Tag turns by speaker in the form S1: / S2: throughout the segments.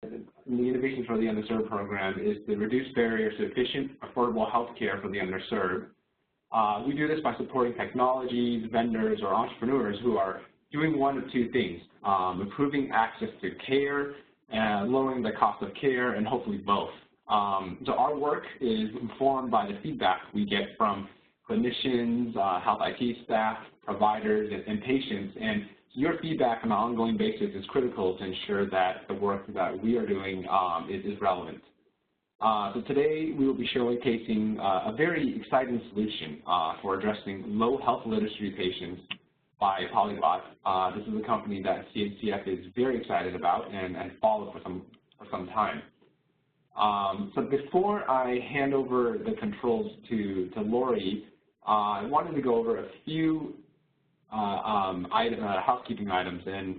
S1: in the Innovation for the Underserved program is to reduce barriers to efficient, affordable health care for the underserved. We do this by supporting technologies, vendors, or entrepreneurs who are doing one of two things, improving access to care, lowering the cost of care, and hopefully both. So our work is informed by the feedback we get from clinicians, health IT staff, providers, and patients, and your feedback on an ongoing basis is critical to ensure that the work that we are doing is relevant. So today we will be showcasing a very exciting solution for addressing low health literacy patients by Polyglot. This is a company that CHCF is very excited about and followed for some time. So before I hand over the controls to Lori, I wanted to go over a few housekeeping items, and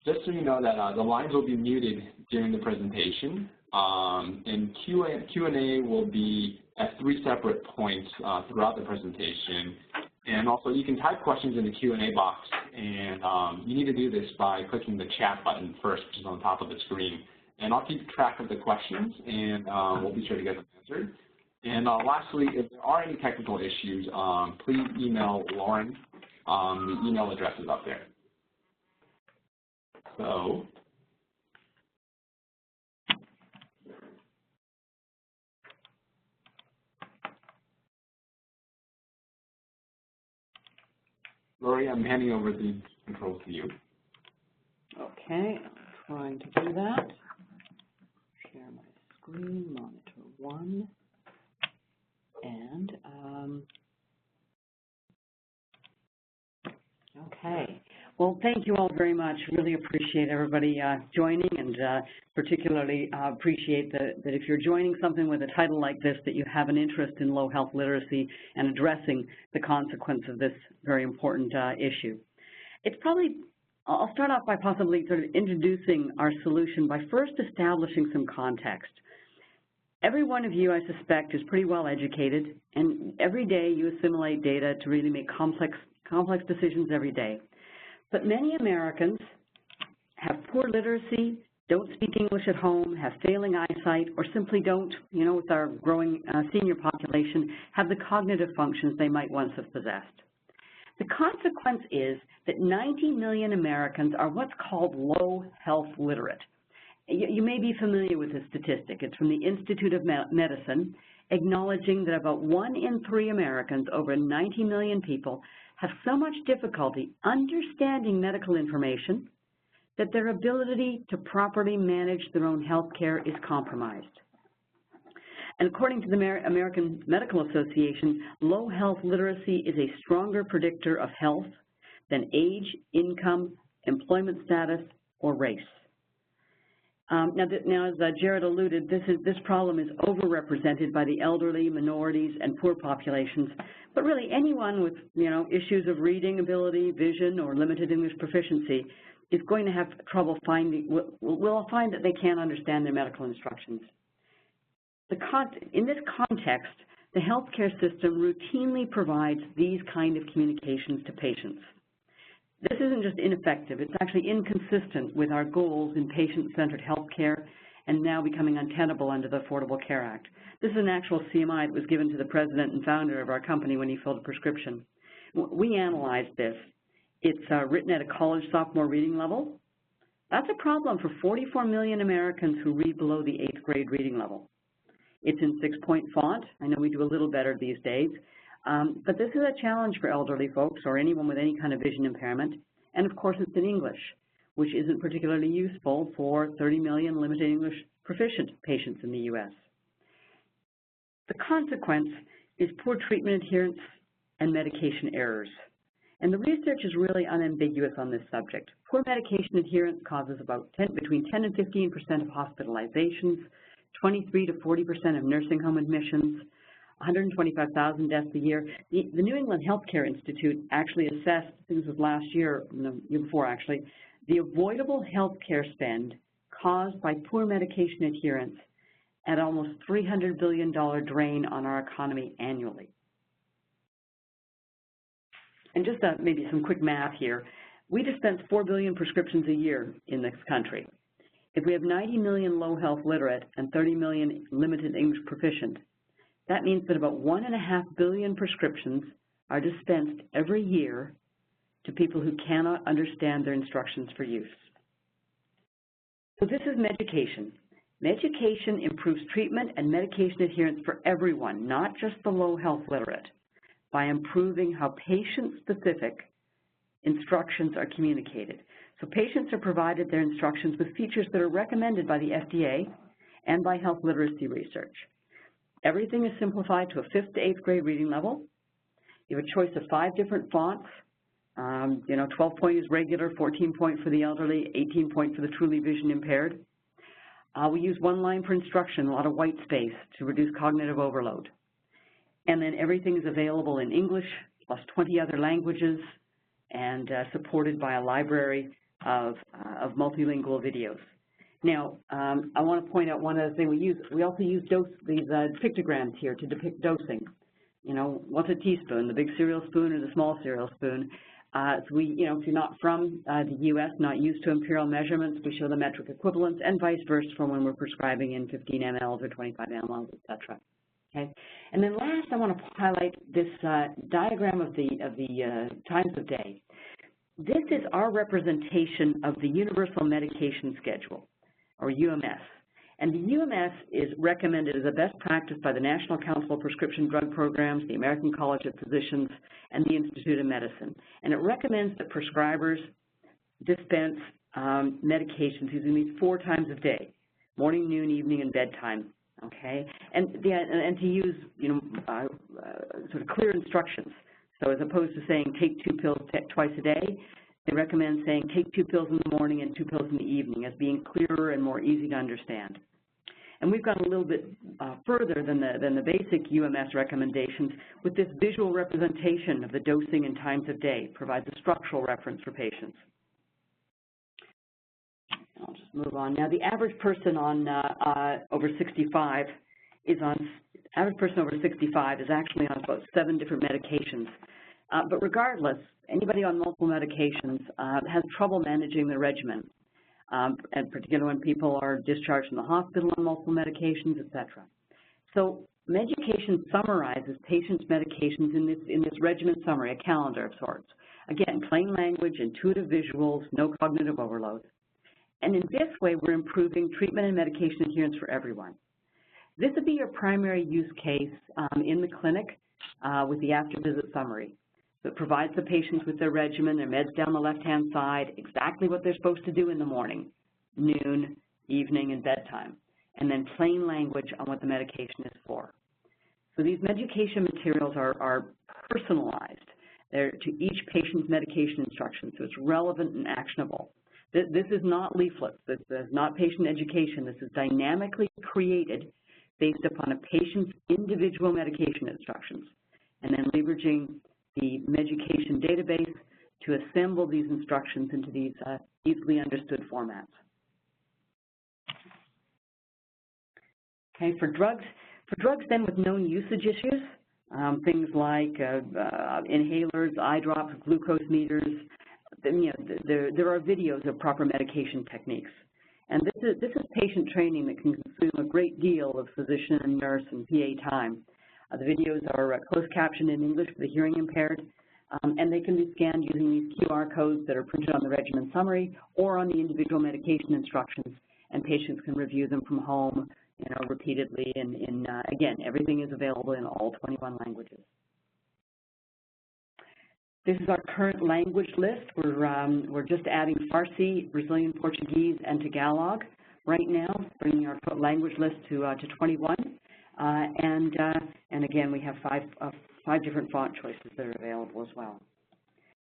S1: just so you know that the lines will be muted during the presentation, and Q&A will be at 3 separate points throughout the presentation, and also you can type questions in the Q&A box, and you need to do this by clicking the chat button first, which is on top of the screen, and I'll keep track of the questions, and we'll be sure to get them answered. And lastly, if there are any technical issues, please email Lauren. The email address is up there. So, Lori, I'm handing over the controls to you.
S2: Okay, I'm trying to do that. Share my screen, monitor 1, and okay. Well, thank you all very much. Really appreciate everybody joining, and particularly appreciate that if you're joining something with a title like this, that you have an interest in low health literacy and addressing the consequence of this very important issue. It's probably, I'll start off by possibly sort of introducing our solution by first establishing some context. Every one of you, I suspect, is pretty well educated, and every day you assimilate data to really make complex decisions every day. But many Americans have poor literacy, don't speak English at home, have failing eyesight, or simply don't, you know, with our growing senior population, have the cognitive functions they might once have possessed. The consequence is that 90 million Americans are what's called low health literate. You may be familiar with this statistic. It's from the Institute of Medicine, acknowledging that about 1 in 3 Americans, over 90 million people, have so much difficulty understanding medical information that their ability to properly manage their own health care is compromised. And according to the American Medical Association, low health literacy is a stronger predictor of health than age, income, employment status, or race. Now, as Jared alluded, this problem is overrepresented by the elderly, minorities, and poor populations. But really, anyone with issues of reading ability, vision, or limited English proficiency is going to have trouble will find that they can't understand their medical instructions. In this context, the healthcare system routinely provides these kind of communications to patients. This isn't just ineffective, it's actually inconsistent with our goals in patient-centered healthcare and now becoming untenable under the Affordable Care Act. This is an actual CMI that was given to the president and founder of our company when he filled a prescription. We analyzed this. It's written at a college sophomore reading level. That's a problem for 44 million Americans who read below the 8th grade reading level. It's in 6-point font. I know we do a little better these days. But this is a challenge for elderly folks or anyone with any kind of vision impairment. And of course, it's in English, which isn't particularly useful for 30 million limited English proficient patients in the U.S. The consequence is poor treatment adherence and medication errors. And the research is really unambiguous on this subject. Poor medication adherence causes about between 10 and 15% of hospitalizations, 23 to 40% of nursing home admissions, 125,000 deaths a year. The New England Healthcare Institute actually assessed, I think this was last year, no, year before actually, the avoidable healthcare spend caused by poor medication adherence at almost $300 billion drain on our economy annually. And just maybe some quick math here. We dispense 4 billion prescriptions a year in this country. If we have 90 million low health literate and 30 million limited English proficient, that means that about 1.5 billion prescriptions are dispensed every year to people who cannot understand their instructions for use. So this is Meducation. Meducation improves treatment and medication adherence for everyone, not just the low health literate, by improving how patient-specific instructions are communicated. So patients are provided their instructions with features that are recommended by the FDA and by health literacy research. Everything is simplified to a 5th to 8th grade reading level. You have a choice of 5 different fonts. 12-point is regular, 14-point for the elderly, 18-point for the truly vision impaired. We use one line for instruction, a lot of white space to reduce cognitive overload. And then everything is available in English, plus 20 other languages, and supported by a library of multilingual videos. Now, I want to point out one other thing we use. We also use these pictograms here to depict dosing. What's a teaspoon, the big cereal spoon or the small cereal spoon? So if you're not from the U.S., not used to imperial measurements, we show the metric equivalents, and vice versa for when we're prescribing in 15 mLs or 25 mLs, et cetera. Okay. And then last, I want to highlight this diagram of the times of day. This is our representation of the Universal Medication Schedule, or UMS. And the UMS is recommended as a best practice by the National Council of Prescription Drug Programs, the American College of Physicians, and the Institute of Medicine. And it recommends that prescribers dispense medications using these 4 times a day, morning, noon, evening, and bedtime. Okay, and to use sort of clear instructions. So as opposed to saying take 2 pills twice a day, they recommend saying take 2 pills in the morning and 2 pills in the evening as being clearer and more easy to understand. And we've gone a little bit further than the basic UMS recommendations with this visual representation of the dosing and times of day, provides a structural reference for patients. I'll just move on. Now, the average person on over 65 is actually on about 7 different medications. But regardless, anybody on multiple medications has trouble managing their regimen, and particularly when people are discharged from the hospital on multiple medications, et cetera. So Meducation summarizes patients' medications in this regimen summary, a calendar of sorts. Again, plain language, intuitive visuals, no cognitive overload. And in this way, we're improving treatment and medication adherence for everyone. This would be your primary use case in the clinic with the after-visit summary. So it provides the patients with their regimen, their meds down the left-hand side, exactly what they're supposed to do in the morning, noon, evening, and bedtime, and then plain language on what the medication is for. So these medication materials are personalized. They're to each patient's medication instructions, so it's relevant and actionable. This is not leaflets. This is not patient education. This is dynamically created based upon a patient's individual medication instructions, and then leveraging the Meducation database to assemble these instructions into these easily understood formats. Okay, for drugs then with known usage issues, things like inhalers, eye drops, glucose meters, there are videos of proper medication techniques. And this is patient training that can consume a great deal of physician and nurse and PA time. The videos are closed captioned in English for the hearing impaired, and they can be scanned using these QR codes that are printed on the regimen summary or on the individual medication instructions, and patients can review them from home, repeatedly. And again, everything is available in all 21 languages. This is our current language list. We're just adding Farsi, Brazilian Portuguese, and Tagalog right now, bringing our language list to 21. And again, we have five different font choices that are available as well.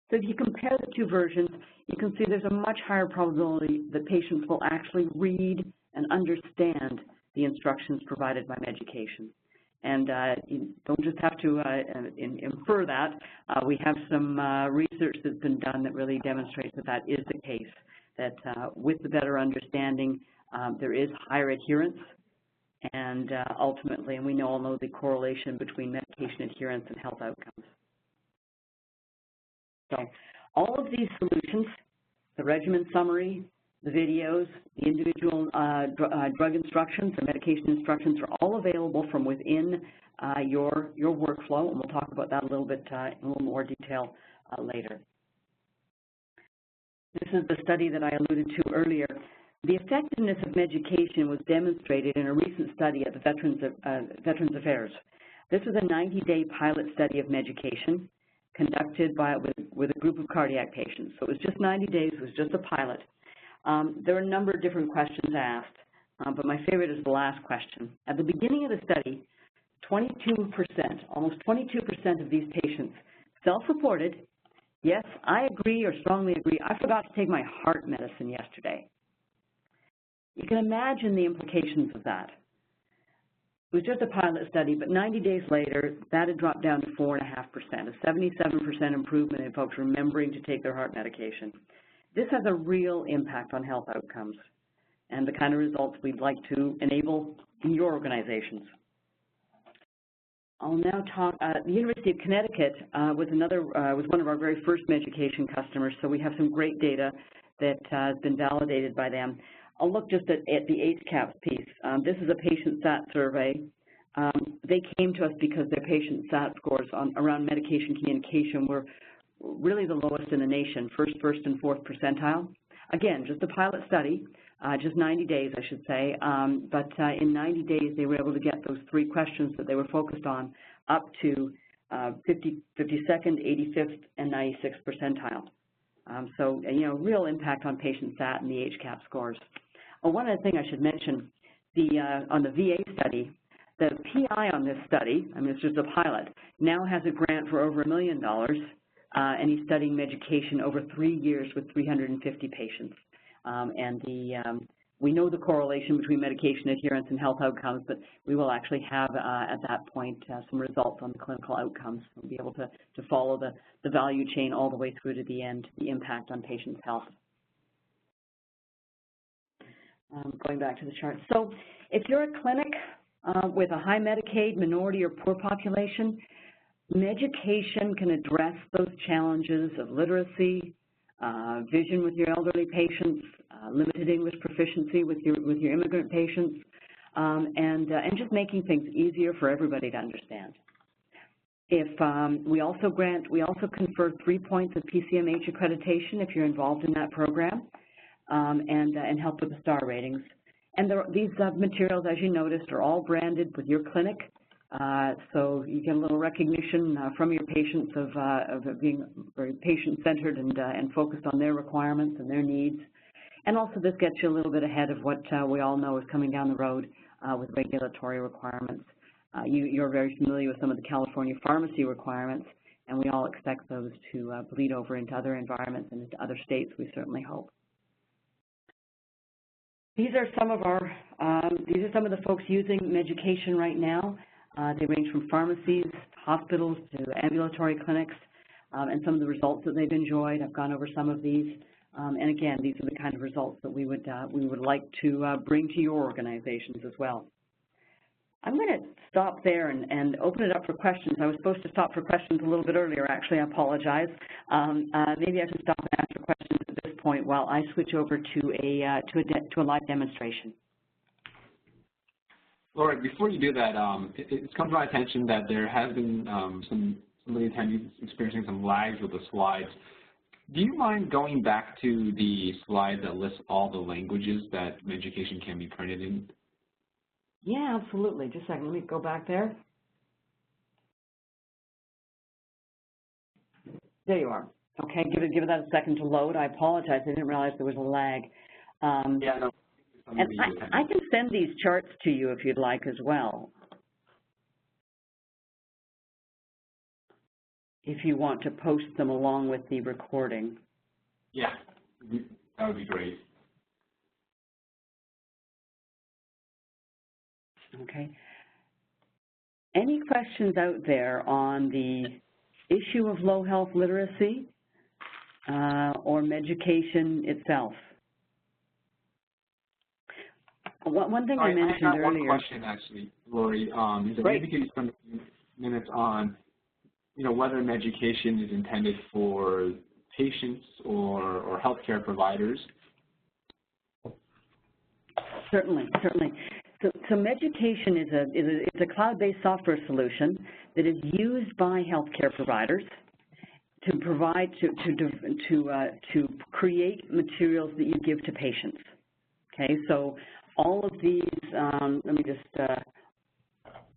S2: So if you compare the 2 versions, you can see there's a much higher probability that patients will actually read and understand the instructions provided by Meducation. And you don't just have to infer that. We have some research that's been done that really demonstrates that that is the case, that with the better understanding, there is higher adherence, and ultimately, and we all know the correlation between medication adherence and health outcomes. So all of these solutions, the regimen summary, the videos, the individual drug instructions or medication instructions are all available from within your workflow, and we'll talk about that a little bit in a little more detail later. This is the study that I alluded to earlier. The effectiveness of medication was demonstrated in a recent study at the Veterans Affairs. This was a 90-day pilot study of medication conducted with a group of cardiac patients. So it was just 90 days, it was just a pilot. There were a number of different questions asked, but my favorite is the last question. At the beginning of the study, 22%, almost 22% of these patients self-reported, yes, I agree or strongly agree, I forgot to take my heart medicine yesterday. You can imagine the implications of that. It was just a pilot study, but 90 days later, that had dropped down to 4.5%, a 77% improvement in folks remembering to take their heart medication. This has a real impact on health outcomes and the kind of results we'd like to enable in your organizations. I'll now talk, the University of Connecticut was one of our very first Meducation customers, so we have some great data that has been validated by them. I'll look just at the HCAHPS piece. This is a patient SAT survey. They came to us because their patient SAT scores around medication communication were really the lowest in the nation, first and fourth percentile. Again, just a pilot study, just 90 days, I should say, but in 90 days they were able to get those 3 questions that they were focused on up to 52nd, 85th, and 96th percentile. So, you know, real impact on patient SAT and the HCAHPS scores. One other thing I should mention, on the VA study, the PI on this study, I mean, it's just a pilot, now has a grant for over $1 million, and he's studying Meducation over 3 years with 350 patients. We know the correlation between medication adherence and health outcomes, but we will actually have, at that point, some results on the clinical outcomes. We'll be able to follow the value chain all the way through to the end, the impact on patients' health. Going back to the chart. So if you're a clinic with a high Medicaid, minority, or poor population, Meducation can address those challenges of literacy, vision with your elderly patients, limited English proficiency with your immigrant patients, and just making things easier for everybody to understand. If we also confer 3 points of PCMH accreditation if you're involved in that program, and help with the star ratings. And these materials, as you noticed, are all branded with your clinic, so you get a little recognition from your patients of being very patient-centered and focused on their requirements and their needs. And also this gets you a little bit ahead of what we all know is coming down the road with regulatory requirements. You're very familiar with some of the California pharmacy requirements, and we all expect those to bleed over into other environments and into other states, we certainly hope. These are some of the folks using Meducation right now. They range from pharmacies, hospitals, to ambulatory clinics, and some of the results that they've enjoyed. I've gone over some of these, and again, these are the kind of results that we would like to bring to your organizations as well. I'm going to stop there and open it up for questions. I was supposed to stop for questions a little bit earlier, actually. I apologize. Maybe I should stop and answer questions at this point while I switch over to a live demonstration.
S1: Laura, before you do that, it's come to my attention that there has been some of the attendees experiencing some lags with the slides. Do you mind going back to the slide that lists all the languages that Meducation can be printed in?
S2: Yeah, absolutely. Just a second. Let me go back there. There you are. Okay, give it that a second to load. I apologize. I didn't realize there was a lag.
S1: Yeah, no.
S2: And I can send these charts to you if you'd like as well, if you want to post them along with the recording.
S1: Yeah, that would be great.
S2: Okay. Any questions out there on the issue of low health literacy or Meducation itself? One thing I mentioned earlier.
S1: One question actually, Lori. Is that maybe you could spend a few minutes on, whether Meducation is intended for patients or healthcare providers,
S2: Certainly, certainly. So Meducation is a cloud-based software solution that is used by healthcare providers to provide to create materials that you give to patients. Okay, so all of these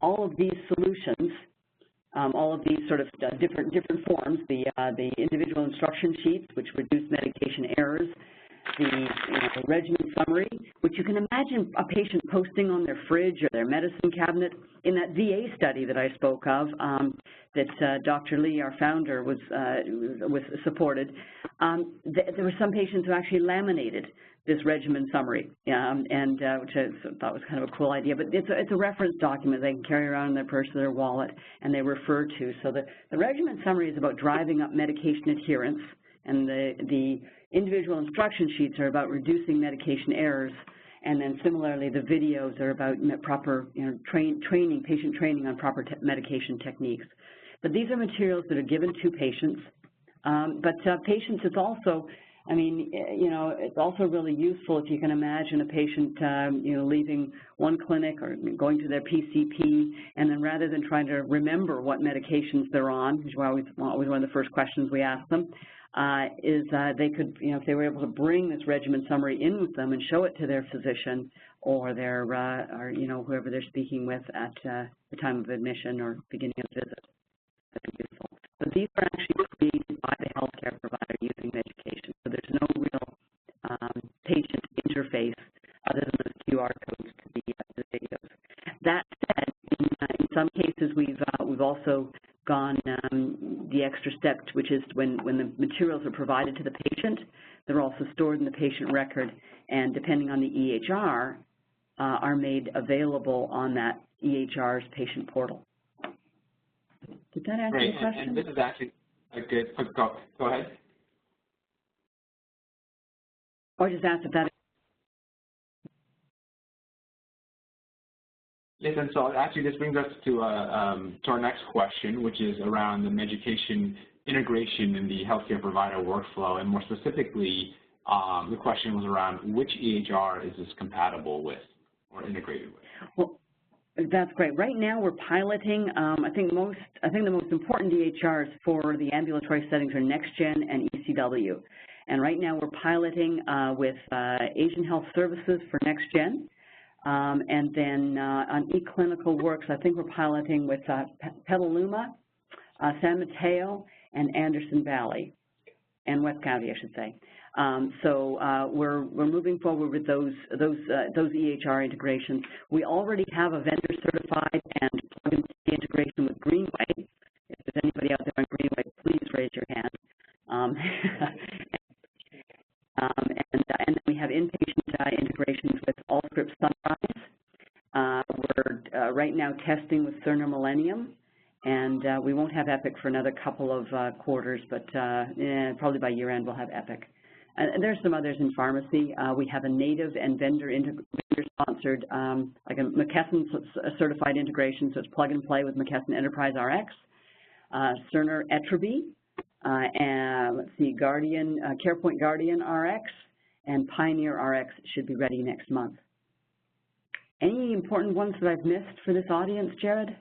S2: all of these solutions, all of these sort of different forms, the individual instruction sheets, which reduce medication errors, the regimen summary, which you can imagine a patient posting on their fridge or their medicine cabinet. In that VA study that I spoke of, that Dr. Lee, our founder, was supported, there were some patients who actually laminated this regimen summary, which I thought was kind of a cool idea. But it's a reference document they can carry around in their purse or their wallet, and they refer to. So the regimen summary is about driving up medication adherence, and the individual instruction sheets are about reducing medication errors, and then similarly the videos are about proper patient training on proper medication techniques. But these are materials that are given to patients. Patients, it's also, it's also really useful if you can imagine a patient, leaving one clinic or going to their PCP, and then rather than trying to remember what medications they're on, which is always one of the first questions we ask them, they could, if they were able to bring this regimen summary in with them and show it to their physician or their, whoever they're speaking with at the time of admission or beginning of visit. That'd be useful. So these are actually created by the healthcare provider using Meducation. So there's no real patient interface other than those QR codes to the videos. That said, in some cases we've also gone the extra step, which is when the materials are provided to the patient, they're also stored in the patient record, and depending on the EHR, are made available on that EHR's patient portal. Did that answer your question?
S1: And this is actually a good, go ahead.
S2: Or just ask if that.
S1: Yes, and so actually this brings us to our next question, which is around the Meducation integration in the healthcare provider workflow, and more specifically, the question was around which EHR is this compatible with or integrated with?
S2: Well, that's great. Right now we're piloting, I think the most important EHRs for the ambulatory settings are NextGen and ECW. And right now we're piloting with Asian Health Services for NextGen. And then on eClinicalWorks, I think we're piloting with Petaluma, San Mateo, and Anderson Valley, and West County, I should say. We're moving forward with those EHR integrations. We already have a vendor certified and plug-and-play integration with Greenway. If there's anybody out there on Greenway, please raise your hand. And then we have inpatient integrations with Allscripts Sunrise. We're right now testing with Cerner Millennium, and we won't have Epic for another couple of quarters, but probably by year-end we'll have Epic. And there's some others in pharmacy. We have a native and vendor-sponsored, like a McKesson certified integration, so it's plug-and-play with McKesson Enterprise RX, Cerner Etreby, and let's see, CarePoint Guardian RX, and Pioneer RX should be ready next month. Any important ones that I've missed for this audience, Jared?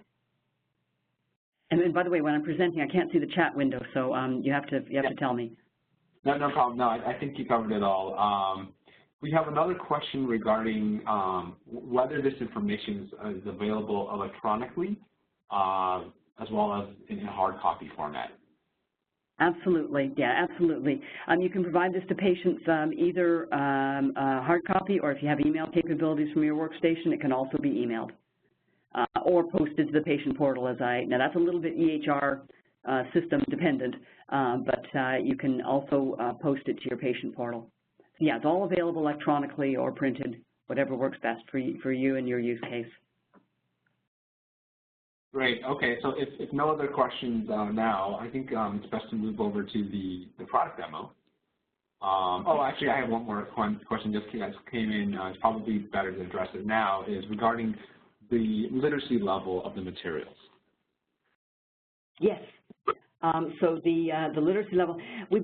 S2: And then, by the way, when I'm presenting, I can't see the chat window, so you have to tell me.
S1: No problem. No, I think you covered it all. We have another question regarding whether this information is available electronically as well as in a hard copy format.
S2: Absolutely, yeah, absolutely. You can provide this to patients either hard copy, or if you have email capabilities from your workstation, it can also be emailed or posted to the patient portal. Now that's a little bit EHR system dependent, but you can also post it to your patient portal. So yeah, it's all available electronically or printed, whatever works best for you and your use case.
S1: Great. Okay. So if no other questions now, I think it's best to move over to the product demo. Actually, I have one more question just came in. It's probably better to address it now. Is regarding the literacy level of the materials.
S2: Yes. So the literacy level, we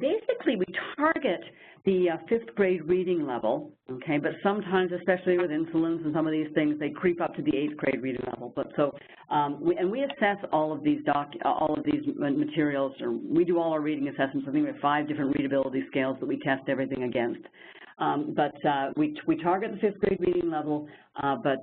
S2: target the 5th grade reading level, okay, but sometimes, especially with insulins and some of these things, they creep up to the 8th grade reading level. But so, we assess all of these materials, or we do all our reading assessments. I think we have 5 different readability scales that we test everything against. We target the 5th grade reading level, but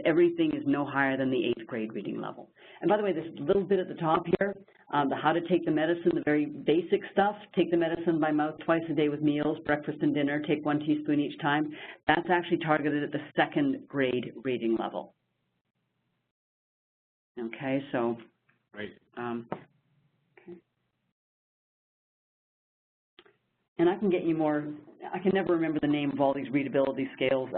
S2: everything is no higher than the 8th grade reading level. And by the way, this little bit at the top here, the how to take the medicine, the very basic stuff, take the medicine by mouth twice a day with meals, breakfast and dinner, take 1 teaspoon each time, that's actually targeted at the 2nd grade reading level. Okay, so.
S1: Right.
S2: Okay. And I can get you more, I can never remember the name of all these readability scales,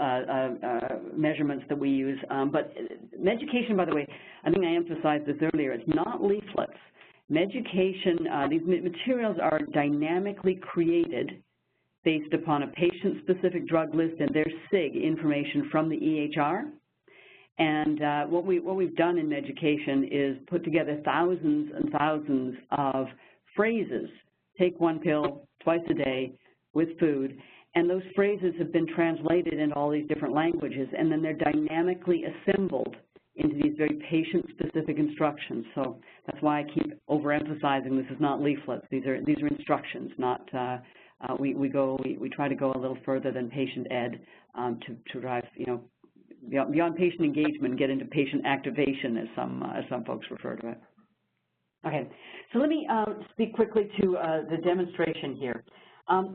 S2: measurements that we use, but Meducation, by the way, I think I emphasized this earlier, it's not leaflets. Meducation, these materials are dynamically created based upon a patient-specific drug list and their SIG information from the EHR. And what we've done in Meducation is put together thousands and thousands of phrases. Take 1 pill twice a day with food, and those phrases have been translated into all these different languages, and then they're dynamically assembled into these very patient-specific instructions. So that's why I keep overemphasizing this is not leaflets. These are instructions, not we try to go a little further than patient ed to drive, you know, beyond patient engagement, get into patient activation, as some folks refer to it. Okay, so let me speak quickly to the demonstration here.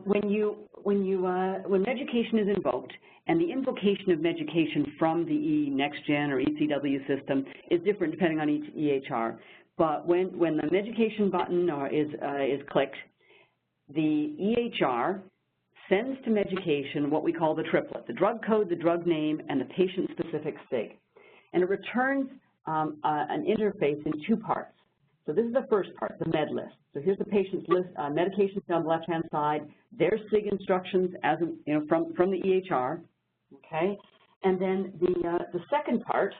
S2: When Meducation is invoked, and the invocation of Meducation from the NextGen or ECW system is different depending on each EHR. But when the Meducation button is clicked, the EHR sends to Meducation what we call the triplet: the drug code, the drug name, and the patient-specific SIG. And it returns an interface in 2 parts. So this is the first part, the med list. So here's the patient's list, medications on the left-hand side, their SIG instructions as you know from the EHR, okay. And then the second part,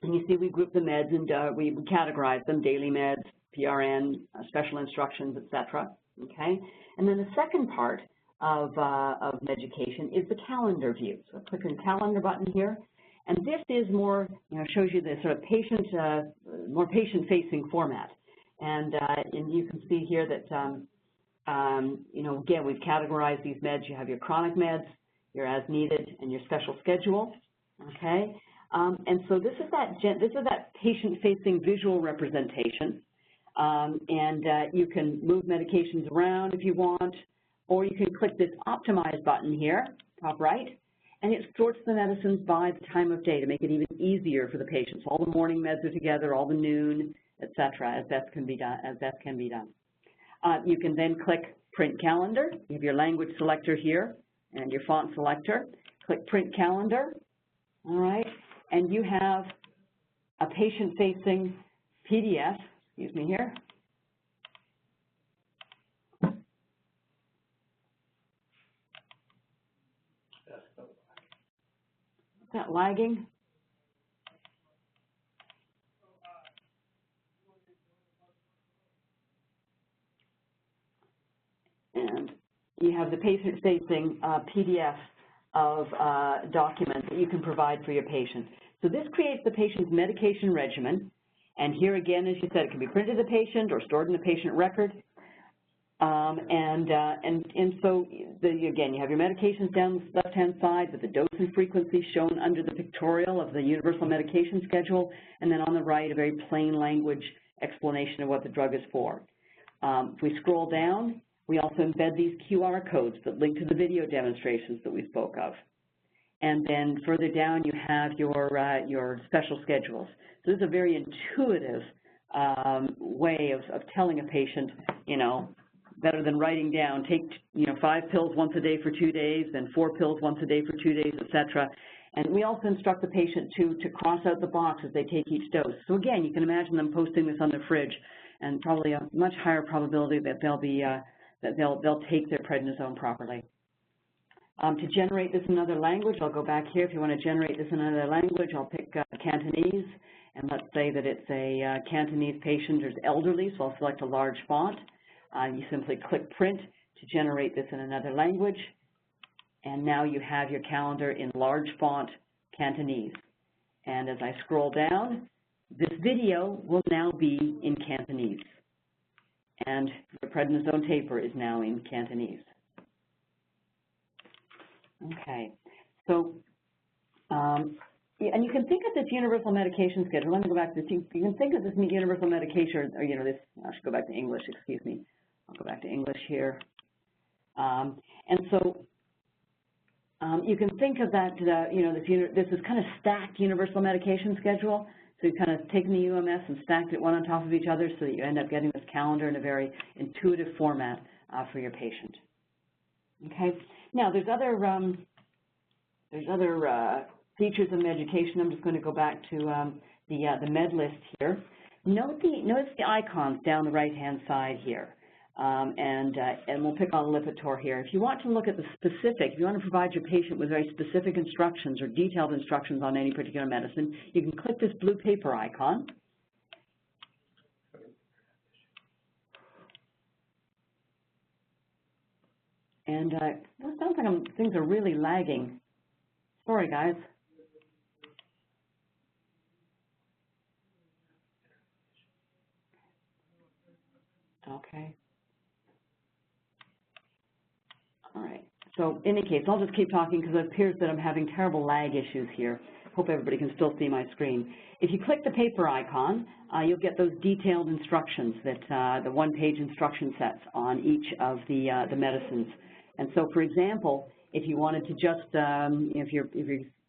S2: and you see we group the meds and we categorize them: daily meds, PRN, special instructions, etc. Okay. And then the second part of Meducation is the calendar view. So click on the calendar button here. And this is more, you know, shows you the sort of more patient-facing format. And you can see here that, you know, again, we've categorized these meds. You have your chronic meds, your as needed, and your special schedule. Okay. And so this is that patient-facing visual representation. You can move medications around if you want, or you can click this optimize button here, top right, and it sorts the medicines by the time of day to make it even easier for the patients. All the morning meds are together, all the noon, et cetera, as best can be done. You can then click print calendar. You have your language selector here and your font selector. Click print calendar, all right, and you have a patient-facing PDF, excuse me here. Is that lagging? And you have the patient-facing PDF of documents that you can provide for your patient. So this creates the patient's medication regimen. And here again, as you said, it can be printed to the patient or stored in the patient record. So again, you have your medications down the left-hand side with the dose and frequency shown under the pictorial of the universal medication schedule, and then on the right, a very plain language explanation of what the drug is for. If we scroll down, we also embed these QR codes that link to the video demonstrations that we spoke of. And then further down, you have your special schedules. So this is a very intuitive way of telling a patient, you know, better than writing down, take, you know, 5 pills once a day for 2 days, then 4 pills once a day for 2 days, et cetera. And we also instruct the patient to cross out the box as they take each dose. So again, you can imagine them posting this on their fridge, and probably a much higher probability that they'll take their prednisone properly. To generate this in another language, I'll go back here. If you want to generate this in another language, I'll pick Cantonese, And let's say that it's a Cantonese patient or elderly, so I'll select a large font. You simply click print to generate this in another language. And now you have your calendar in large font Cantonese. And as I scroll down, this video will now be in Cantonese. And your prednisone taper is now in Cantonese. Okay, so, and you can think of this universal medication schedule. Let me go back to this. You can think of this universal medication, or this, I should go back to English, excuse me. I'll go back to English here. And so you can think of that, this is kind of stacked universal medication schedule. So you've kind of taken the UMS and stacked it one on top of each other so that you end up getting this calendar in a very intuitive format for your patient. Okay. Now there's other features of Meducation. I'm just going to go back to the med list here. Notice the icons down the right-hand side here. And we'll pick on Lipitor here. If you want to look at the specific, if you want to provide your patient with very specific instructions or detailed instructions on any particular medicine, you can click this blue paper icon. And it sounds like things are really lagging. Sorry, guys. Okay. All right. So in any case, I'll just keep talking because it appears that I'm having terrible lag issues here. Hope everybody can still see my screen. If you click the paper icon, you'll get those detailed instructions that the one-page instruction sets on each of the medicines. And so, for example, if you wanted to just, if you're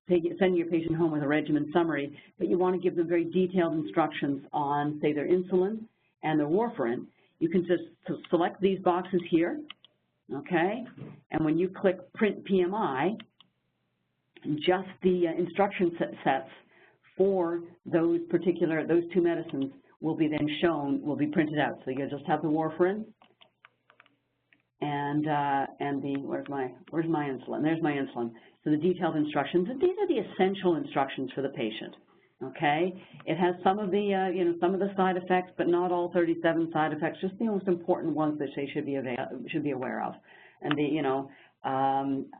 S2: sending your patient home with a regimen summary, but you want to give them very detailed instructions on, say, their insulin and their warfarin, you can just select these boxes here, okay? And when you click Print PMI, just the instruction sets for those two medicines will be then shown, will be printed out. So you'll just have the warfarin and the, where's my insulin? There's my insulin. So the detailed instructions, and these are the essential instructions for the patient. Okay, it has some of the some of the side effects, but not all 37 side effects. Just the most important ones that they should be aware of, and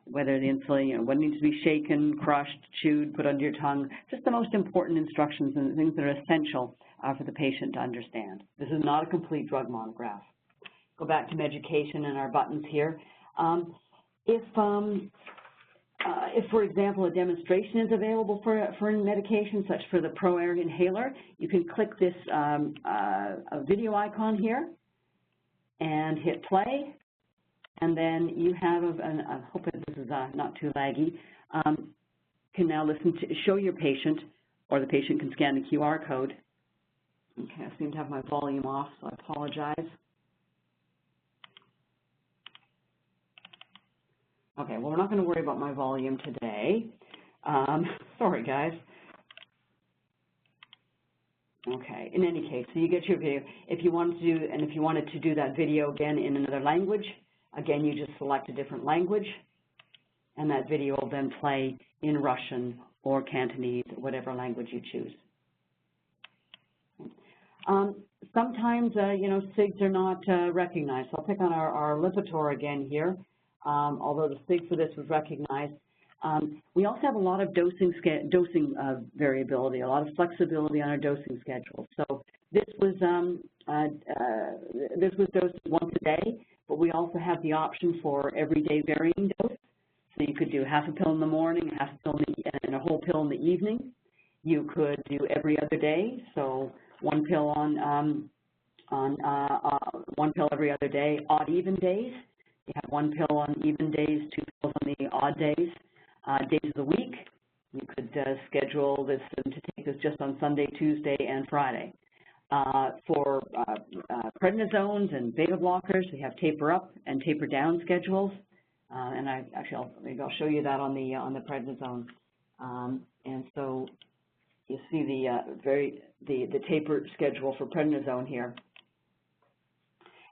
S2: whether the insulin, what needs to be shaken, crushed, chewed, put under your tongue. Just the most important instructions and things that are essential for the patient to understand. This is not a complete drug monograph. Go back to Meducation and our buttons here. If, for example, a demonstration is available for medication, such for the ProAir inhaler, you can click this video icon here and hit play, and then you have, and I hope that this is not too laggy, can now listen to, show your patient, or the patient can scan the QR code. Okay, I seem to have my volume off, so I apologize. Okay, well, we're not going to worry about my volume today. Sorry, guys. Okay, in any case, so you get your video. If you wanted to do that video again in another language, again, you just select a different language, and that video will then play in Russian or Cantonese, whatever language you choose. Sometimes, SIGs are not recognized. So I'll pick on our Lipitor again here. Although the SIG for this was recognized. We also have a lot of dosing variability, a lot of flexibility on our dosing schedule. So this was dosed once a day, but we also have the option for everyday varying dose. So you could do half a pill in the morning, half a pill and a whole pill in the evening. You could do every other day, so one pill one pill every other day, odd even days. You have one pill on even days, two pills on the odd days. Days of the week, you could schedule this to take this just on Sunday, Tuesday, and Friday. For prednisones and beta blockers, we have taper up and taper down schedules. And maybe I'll show you that on the prednisone. And so you see the taper schedule for prednisone here.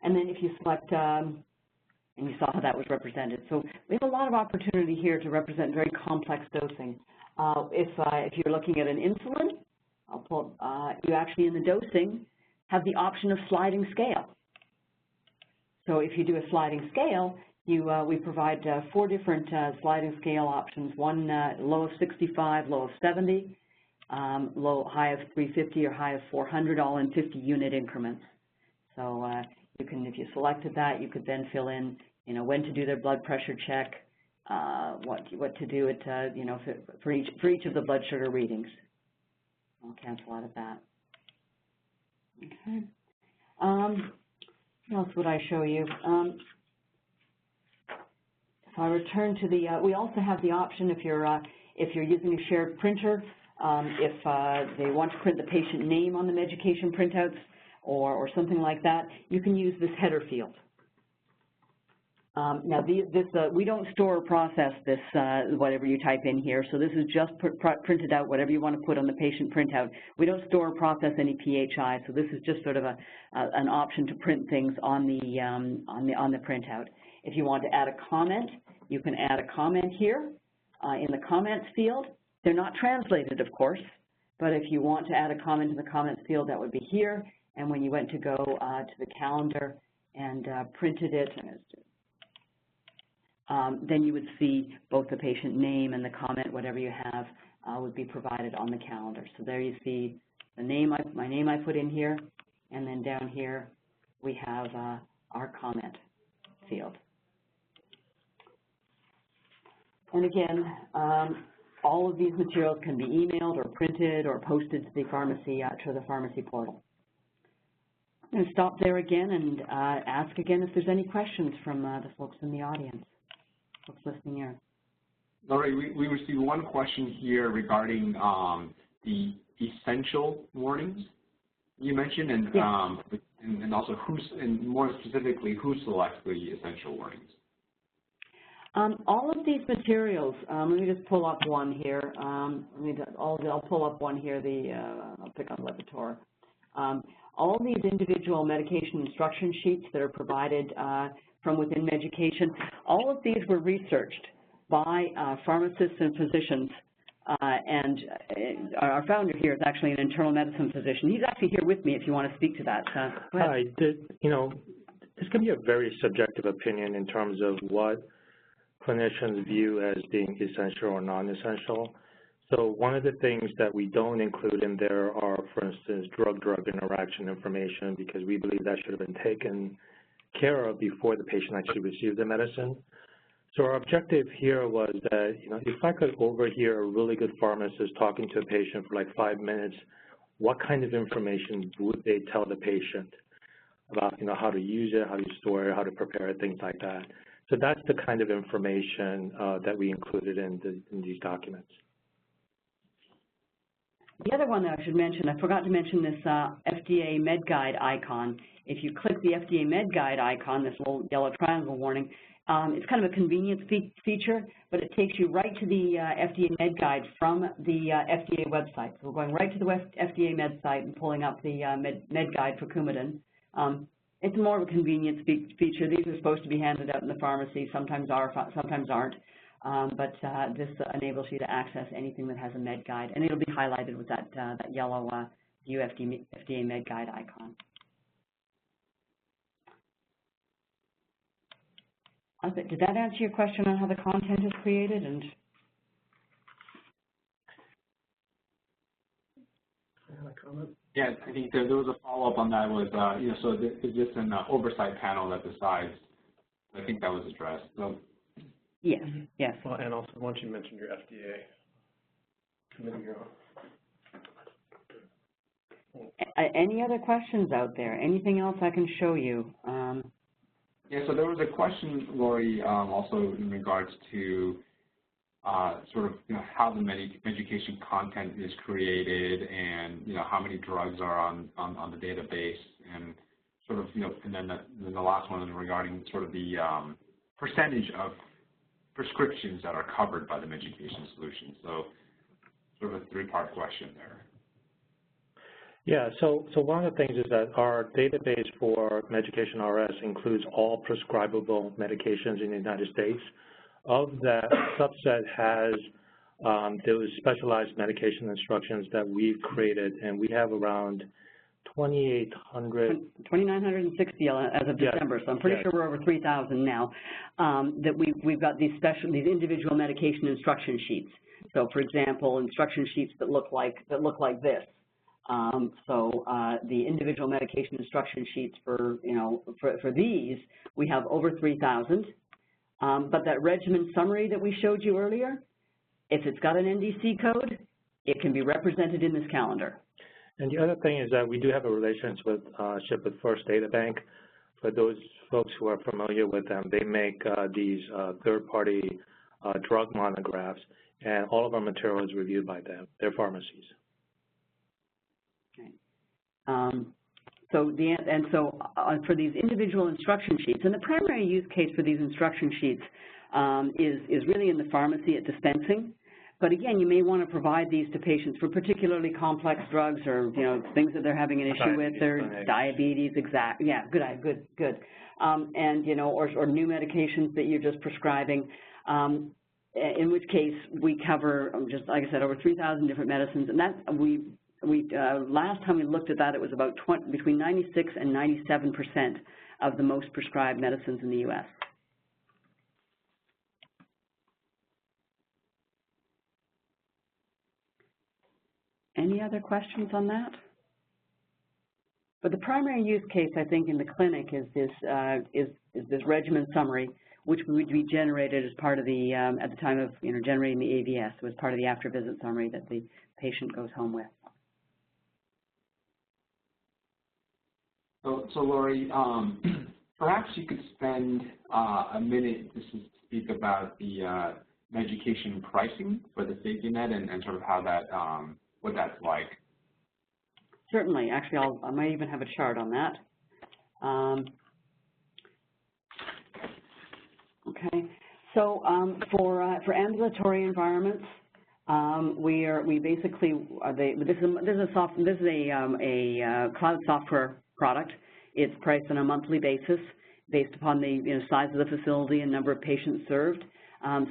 S2: And then if you select and you saw how that was represented. So we have a lot of opportunity here to represent very complex dosing. If you're looking at an insulin, you actually in the dosing have the option of sliding scale. So if you do a sliding scale, we provide 4 different sliding scale options, one low of 65, low of 70, high of 350 or high of 400, all in 50 unit increments. So you can, if you selected that, you could then fill in, when to do their blood pressure check, what to do at, for each of the blood sugar readings. I'll cancel out of that. Okay. What else would I show you? If I return to the, we also have the option if you're using a shared printer, if they want to print the patient name on the Meducation printouts or something like that, you can use this header field. Now, we don't store or process this, whatever you type in here, so this is just printed out, whatever you want to put on the patient printout. We don't store or process any PHI, so this is just sort of an option to print things on the printout. If you want to add a comment, you can add a comment here in the comments field. They're not translated, of course, but if you want to add a comment in the comments field, that would be here. And when you went to go to the calendar and printed it, then you would see both the patient name and the comment, whatever you have, would be provided on the calendar. So there you see the name, my name I put in here, and then down here we have our comment field. And again, all of these materials can be emailed or printed or posted to the pharmacy portal. I'm going to stop there again and ask again if there's any questions from the folks in the audience, folks listening here.
S1: Lori, we received one question here regarding the essential warnings you mentioned, and yes. And also and more specifically, who selects the essential warnings?
S2: All of these materials, let me just pull up one here. I'll pull up one here. I'll pick on Lipitor. All these individual medication instruction sheets that are provided from within Meducation, all of these were researched by pharmacists and physicians. And our founder here is actually an internal medicine physician. He's actually here with me if you want to speak to that.
S3: Hi. This can be a very subjective opinion in terms of what clinicians view as being essential or non-essential. So one of the things that we don't include in there are, for instance, drug-drug interaction information, because we believe that should have been taken care of before the patient actually received the medicine. So our objective here was that, if I could overhear a really good pharmacist talking to a patient for like 5 minutes, what kind of information would they tell the patient about, how to use it, how to store it, how to prepare it, things like that. So that's the kind of information that we included in these documents.
S2: The other one that I should mention, I forgot to mention this FDA Med Guide icon. If you click the FDA Med Guide icon, this little yellow triangle warning, it's kind of a convenience feature, but it takes you right to the FDA Med Guide from the FDA website. So we're going right to the FDA Med site and pulling up the Med Guide for Coumadin. It's more of a convenience feature. These are supposed to be handed out in the pharmacy. Sometimes are, sometimes aren't. But this enables you to access anything that has a Med Guide, and it'll be highlighted with that yellow FDA Med Guide icon. Did that answer your question on how the content is created? And
S4: comment?
S1: Yeah, I think there was a follow-up on that. Was so is this an oversight panel that decides? I think that was addressed. So.
S2: Yes. Yes.
S4: Well, and also once you mentioned your FDA committee, you're on.
S2: Any other questions out there? Anything else I can show you?
S1: Yeah, so there was a question, Lori, also in regards to sort of how the Meducation content is created, and how many drugs are on the database, and sort of and then the last one is regarding sort of the percentage of prescriptions that are covered by the Meducation solution. So sort of a three-part question there.
S3: Yeah, so one of the things is that our database for Meducation RS includes all prescribable medications in the United States. Of that, subset has those specialized medication instructions that we've created, and we have around 2,800.
S2: 2,960 as of December, so I'm pretty sure we're over 3,000 now. That we've got these individual medication instruction sheets. So, for example, instruction sheets that look like this. The individual medication instruction sheets for these, we have over 3,000. But that regimen summary that we showed you earlier, if it's got an NDC code, it can be represented in this calendar.
S3: And the other thing is that we do have a relationship with First Data Bank. For those folks who are familiar with them, they make these third-party drug monographs, and all of our material is reviewed by them, their pharmacies.
S2: Okay. For these individual instruction sheets, and the primary use case for these instruction sheets is really in the pharmacy at dispensing. But again, you may want to provide these to patients for particularly complex drugs or things that they're having an issue with, their diabetes, good. Or new medications that you're just prescribing. In which case we cover, just like I said, over 3,000 different medicines, and that last time we looked at that, it was about between 96 and 97% of the most prescribed medicines in the U.S. Any other questions on that? But the primary use case, I think, in the clinic is this regimen summary, which would be generated as part of the, at the time of generating the AVS, so as part of the after-visit summary that the patient goes home with.
S1: So Lori, perhaps you could spend a minute to speak about the Meducation pricing for the safety net and sort of how that, what that's like.
S2: Certainly. Actually, I might even have a chart on that. Okay. So for ambulatory environments, this is a cloud software product. It's priced on a monthly basis based upon the size of the facility and number of patients served.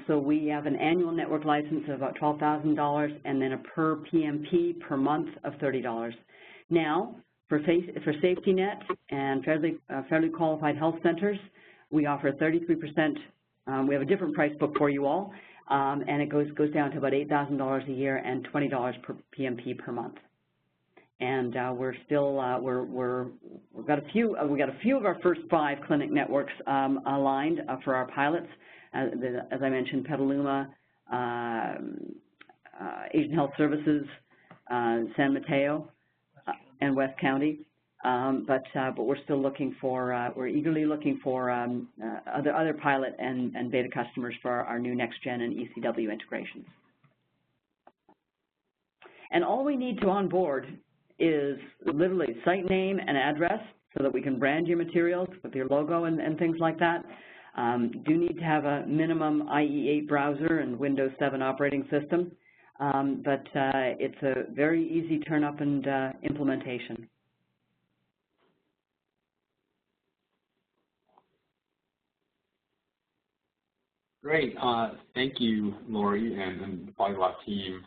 S2: So we have an annual network license of about $12,000 and then a per PMP per month of $30. Now, for safety net and federally qualified health centers, we offer 33%. We have a different price book for you all, and it goes down to about $8,000 a year and $20 per PMP per month. And we're still we've got a few of our first 5 clinic networks aligned for our pilots. As I mentioned, Petaluma, Asian Health Services, San Mateo, and West County. But we're still looking for, we're eagerly looking for other pilot and beta customers for our new next-gen and ECW integrations. And all we need to onboard is literally site name and address so that we can brand your materials with your logo and things like that. Do need to have a minimum IE8 browser and Windows 7 operating system, but it's a very easy turn-up and implementation.
S1: Great. Thank you, Lori, and the Polylog team.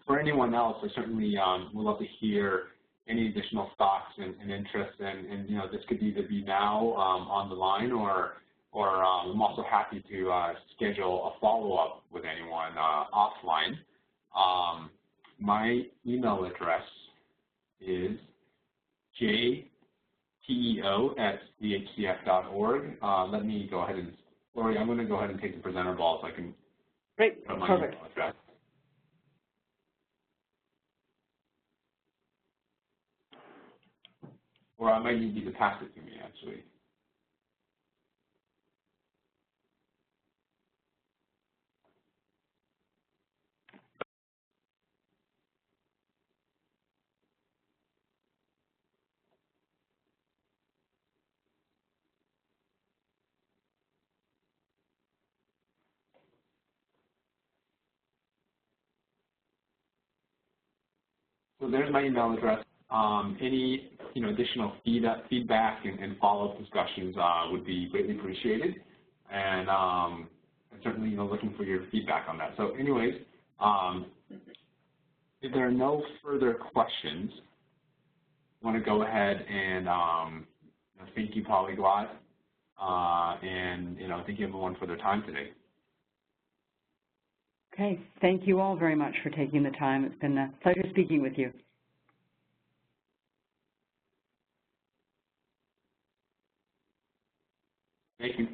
S1: For anyone else, I certainly would love to hear any additional thoughts and interests, and this could either be now on the line or I'm also happy to schedule a follow-up with anyone offline. My email address is jteo@chcf.org. Let me go ahead and, Lori, I'm going to go ahead and take the presenter ball so I can put my email address. Or I might need you to pass it to me, actually. So there's my email address. Any additional feedback and follow-up discussions would be greatly appreciated, and certainly looking for your feedback on that. So anyways, If there are no further questions, I want to go ahead and thank you, Polyglot, and thank you everyone for their time today.
S2: Okay, thank you all very much for taking the time. It's been a pleasure speaking with you.
S1: Thank you.